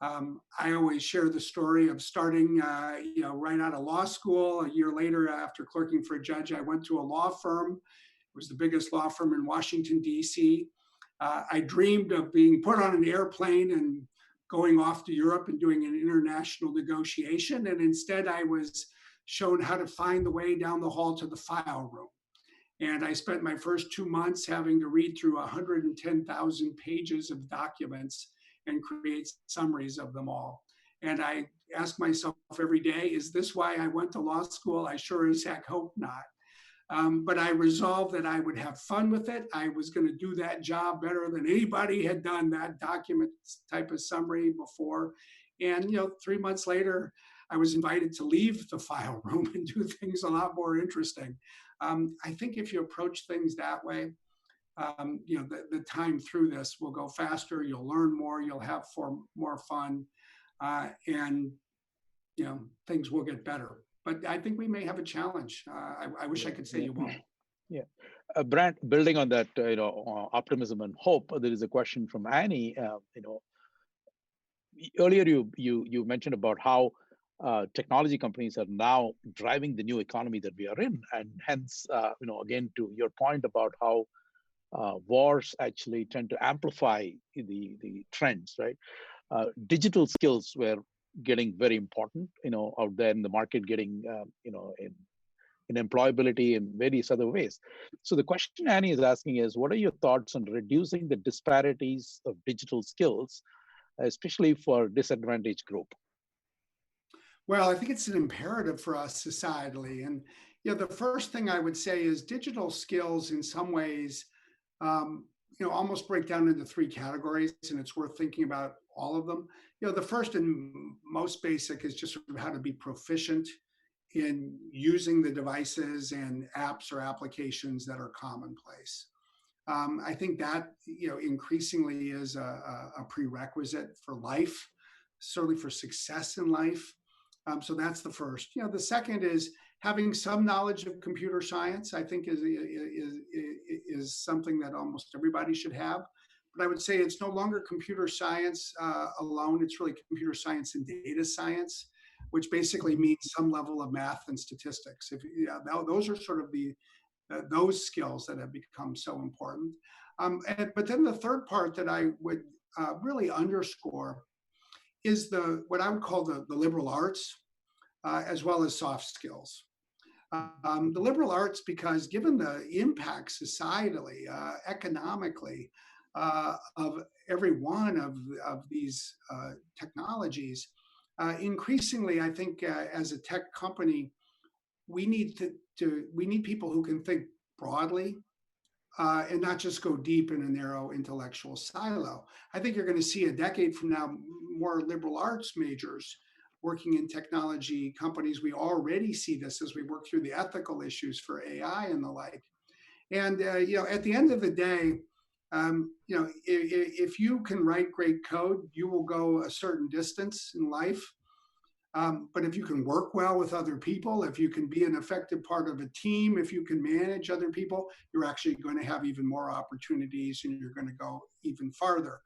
[SPEAKER 2] I always share the story of starting, right out of law school. A year later, after clerking for a judge, I went to a law firm. It was the biggest law firm in Washington, D.C. I dreamed of being put on an airplane and going off to Europe and doing an international negotiation. And instead, I was shown how to find the way down the hall to the file room. And I spent my first 2 months having to read through 110,000 pages of documents and create summaries of them all. And I ask myself every day, is this why I went to law school? I sure as heck hope not. But I resolved that I would have fun with it. I was going to do that job better than anybody had done that document type of summary before. And 3 months later, I was invited to leave the file room and do things a lot more interesting. I think if you approach things that way, the time through this will go faster. You'll learn more. You'll have more fun, and things will get better. But I think we may have a challenge. I wish I could say you won't.
[SPEAKER 1] Yeah, Brant, building on that, optimism and hope. There is a question from Annie. Earlier you mentioned about how technology companies are now driving the new economy that we are in, and hence, again, to your point about how wars actually tend to amplify the trends, right? digital skills were getting very important, out there in the market, getting, in employability and various other ways. So the question Annie is asking is, what are your thoughts on reducing the disparities of digital skills, especially for disadvantaged group?
[SPEAKER 2] Well, I think it's an imperative for us societally. And the first thing I would say is digital skills in some ways, almost break down into three categories, and it's worth thinking about all of them. The first and most basic is just sort of how to be proficient in using the devices and apps or applications that are commonplace. I think that increasingly is a prerequisite for life, certainly for success in life. So that's the first. The second is having some knowledge of computer science. I think is something that almost everybody should have. But I would say it's no longer computer science alone. It's really computer science and data science, which basically means some level of math and statistics. Those are sort of those skills that have become so important. But then the third part that I would really underscore is what I would call the liberal arts, as well as soft skills. The liberal arts, because given the impact societally, economically, of every one of these technologies, increasingly, I think as a tech company, we need people who can think broadly and not just go deep in a narrow intellectual silo. I think you're going to see a decade from now more liberal arts majors working in technology companies. We already see this as we work through the ethical issues for AI and the like. And at the end of the day, if you can write great code, you will go a certain distance in life. But if you can work well with other people, if you can be an effective part of a team, if you can manage other people, you're actually going to have even more opportunities and you're going to go even farther.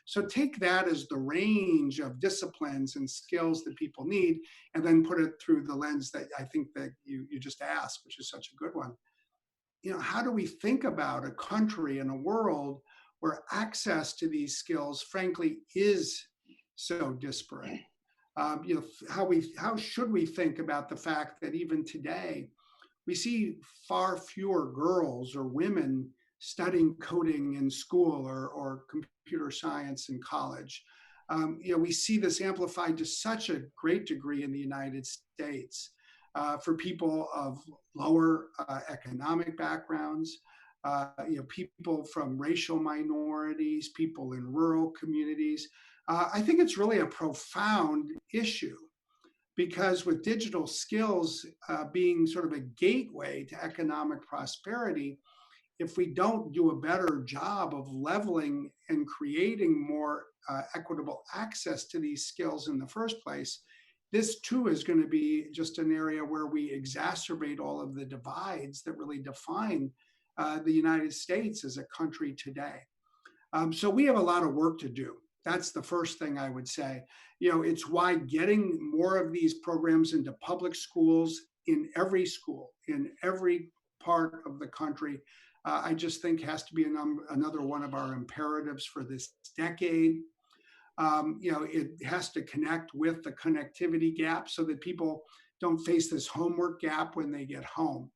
[SPEAKER 2] So take that as the range of disciplines and skills that people need, and then put it through the lens that I think that you just asked, which is such a good one. How do we think about a country and a world where access to these skills, frankly, is so disparate? How should we think about the fact that even today we see far fewer girls or women studying coding in school or computer science in college? We see this amplified to such a great degree in the United States for people of lower economic backgrounds, people from racial minorities, people in rural communities. I think it's really a profound issue because with digital skills being sort of a gateway to economic prosperity, if we don't do a better job of leveling and creating more equitable access to these skills in the first place, this too is going to be just an area where we exacerbate all of the divides that really define the United States as a country today. So we have a lot of work to do. That's the first thing I would say. It's why getting more of these programs into public schools, in every school, in every part of the country, I just think has to be another one of our imperatives for this decade. It has to connect with the connectivity gap so that people don't face this homework gap when they get home.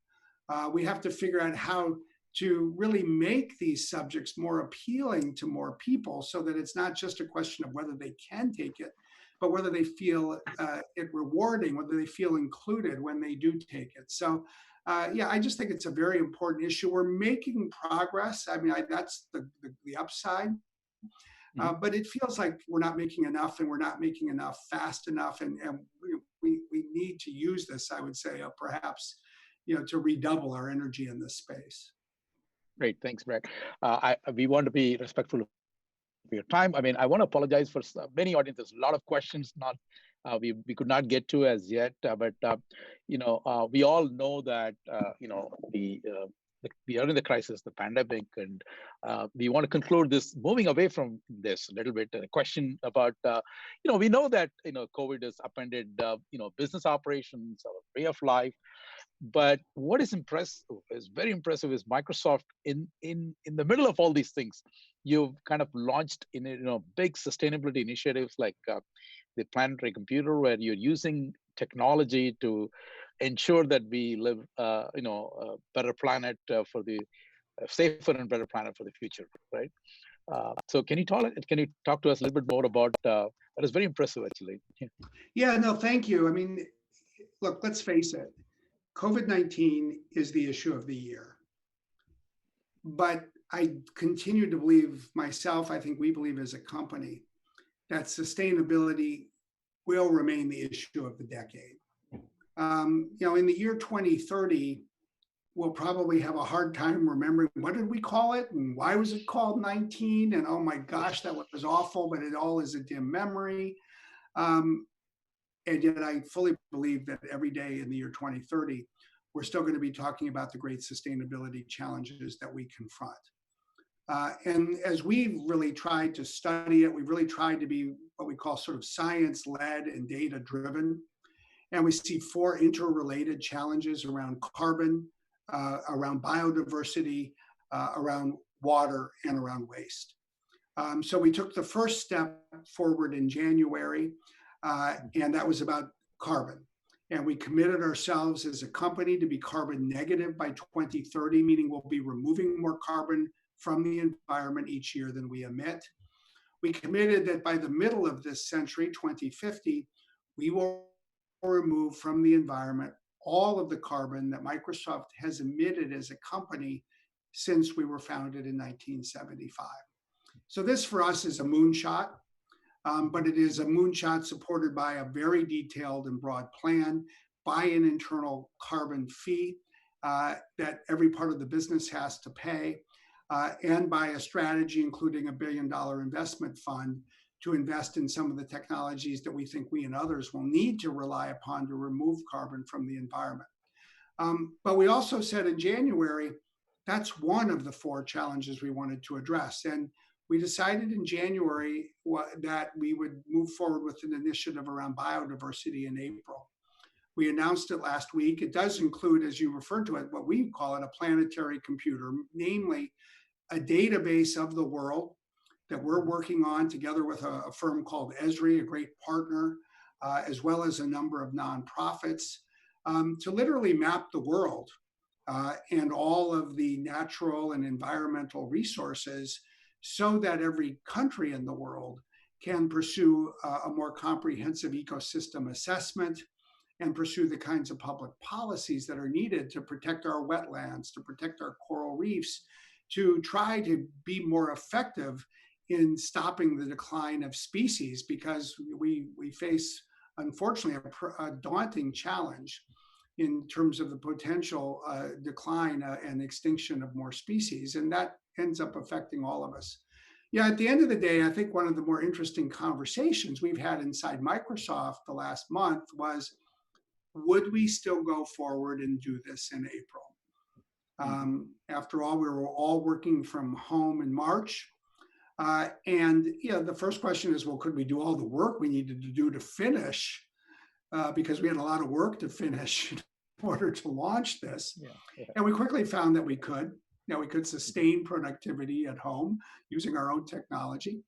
[SPEAKER 2] We have to figure out how to really make these subjects more appealing to more people so that it's not just a question of whether they can take it, but whether they feel it rewarding, whether they feel included when they do take it. So I just think it's a very important issue. We're making progress. I mean, that's the upside. But it feels like we're not making enough, and we're not making enough fast enough. And we need to use this, I would say, perhaps, to redouble our energy in this space.
[SPEAKER 1] Great, thanks, Brad. We want to be respectful of your time. I mean, I want to apologize for many audiences. A lot of questions we could not get to as yet, but we all know that we are in the crisis, the pandemic, and we want to conclude this, moving away from this a little bit. A question about, we know that COVID has upended business operations, our way of life. But what is very impressive is Microsoft in the middle of all these things you've kind of launched in big sustainability initiatives like the planetary computer, where you're using technology to ensure that we live, a better planet for the safer and better planet for the future, right? So can you talk to us a little bit more about that? Is very impressive, actually.
[SPEAKER 2] Yeah, no, thank you. I mean, look, let's face it. COVID-19 is the issue of the year. But I continue to believe myself, I think we believe as a company, that sustainability will remain the issue of the decade. In the year 2030, we'll probably have a hard time remembering what did we call it and why was it called 19? And oh my gosh, that was awful, but it all is a dim memory. And yet I fully believe that every day in the year 2030, we're still going to be talking about the great sustainability challenges that we confront. And as we've really tried to study it, we've really tried to be what we call sort of science-led and data-driven. And we see 4 interrelated challenges around carbon, around biodiversity, around water, and around waste. So we took the first step forward in January, and that was about carbon. And we committed ourselves as a company to be carbon negative by 2030, meaning we'll be removing more carbon from the environment each year than we emit. We committed that by the middle of this century, 2050, we will remove from the environment all of the carbon that Microsoft has emitted as a company since we were founded in 1975. So this for us is a moonshot, but it is a moonshot supported by a very detailed and broad plan, by an internal carbon fee that every part of the business has to pay, and by a strategy including a $1 billion investment fund to invest in some of the technologies that we think we and others will need to rely upon to remove carbon from the environment. But we also said in January, that's one of the 4 challenges we wanted to address. And we decided in January that we would move forward with an initiative around biodiversity in April. We announced it last week. It does include, as you referred to it, what we call it a planetary computer, namely a database of the world that we're working on together with a firm called Esri, a great partner, as well as a number of nonprofits, to literally map the world and all of the natural and environmental resources so that every country in the world can pursue a more comprehensive ecosystem assessment and pursue the kinds of public policies that are needed to protect our wetlands, to protect our coral reefs, to try to be more effective in stopping the decline of species, because we face, unfortunately, a daunting challenge in terms of the potential decline and extinction of more species, and that ends up affecting all of us. Yeah, at the end of the day, I think one of the more interesting conversations we've had inside Microsoft the last month was, would we still go forward and do this in April? After all, we were all working from home in March. And the first question is, well, could we do all the work we needed to do to finish? Because we had a lot of work to finish in order to launch this. And we quickly found that we could. We could sustain productivity at home using our own technology.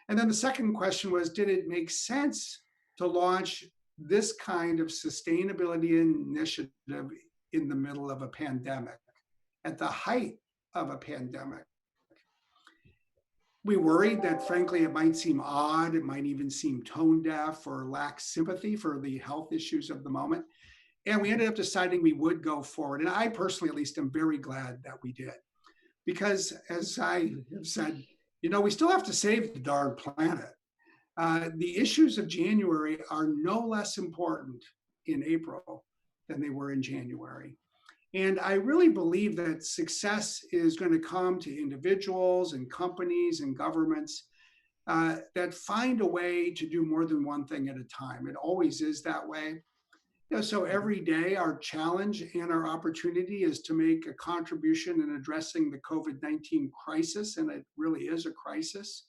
[SPEAKER 2] And then the second question was, did it make sense to launch this kind of sustainability initiative in the middle of a pandemic, at the height of a pandemic? We worried that, frankly, it might seem odd, it might even seem tone deaf or lack sympathy for the health issues of the moment. And we ended up deciding we would go forward. And I personally, at least, am very glad that we did. Because as I have said, we still have to save the darn planet. The issues of January are no less important in April than they were in January. And I really believe that success is going to come to individuals and companies and governments that find a way to do more than one thing at a time. It always is that way. So every day our challenge and our opportunity is to make a contribution in addressing the COVID-19 crisis, and it really is a crisis,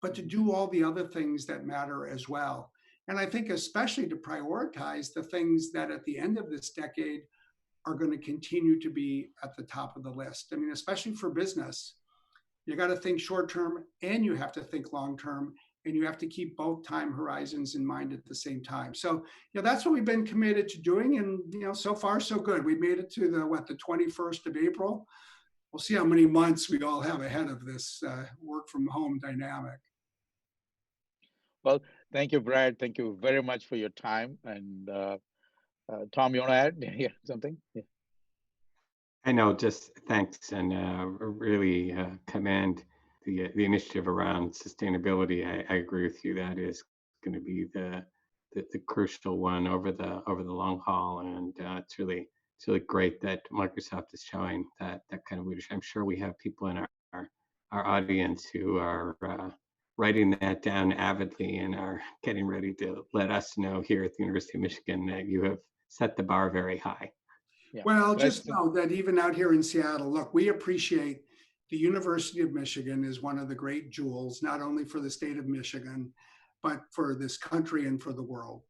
[SPEAKER 2] but to do all the other things that matter as well. And I think especially to prioritize the things that at the end of this decade are going to continue to be at the top of the list. I mean, especially for business, You got to think short term and you have to think long term, and you have to keep both time horizons in mind at the same time. So, that's what we've been committed to doing, and so far so good. We made it to the 21st of April. We'll see how many months we all have ahead of this work from home dynamic.
[SPEAKER 1] Well, thank you, Brad. Thank you very much for your time. And Tom, you want to add something? Yeah.
[SPEAKER 3] I know, just thanks, and really commend the initiative around sustainability. I agree with you. That is going to be the crucial one over the long haul, and it's really great that Microsoft is showing that kind of leadership. I'm sure we have people in our audience who are writing that down avidly and are getting ready to let us know here at the University of Michigan that you have set the bar very high.
[SPEAKER 2] Yeah. Well, just know that even out here in Seattle, look, we appreciate the University of Michigan is one of the great jewels, not only for the state of Michigan, but for this country and for the world.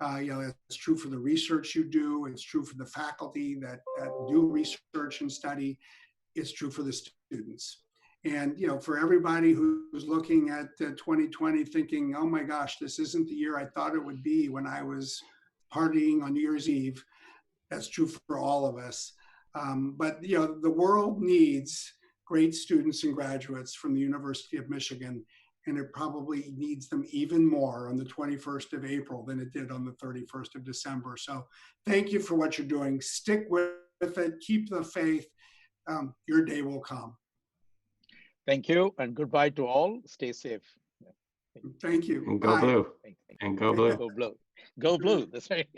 [SPEAKER 2] It's true for the research you do. It's true for the faculty that do research and study. It's true for the students. And, for everybody who's looking at 2020 thinking, oh my gosh, this isn't the year I thought it would be when I was partying on New Year's Eve. That's true for all of us. But the world needs great students and graduates from the University of Michigan, and it probably needs them even more on the 21st of April than it did on the 31st of December. So thank you for what you're doing. Stick with it. Keep the faith. Your day will come.
[SPEAKER 1] Thank you, and goodbye to all. Stay safe.
[SPEAKER 2] Thank you.
[SPEAKER 3] And go blue. And go blue.
[SPEAKER 1] Go blue. Go blue. That's right.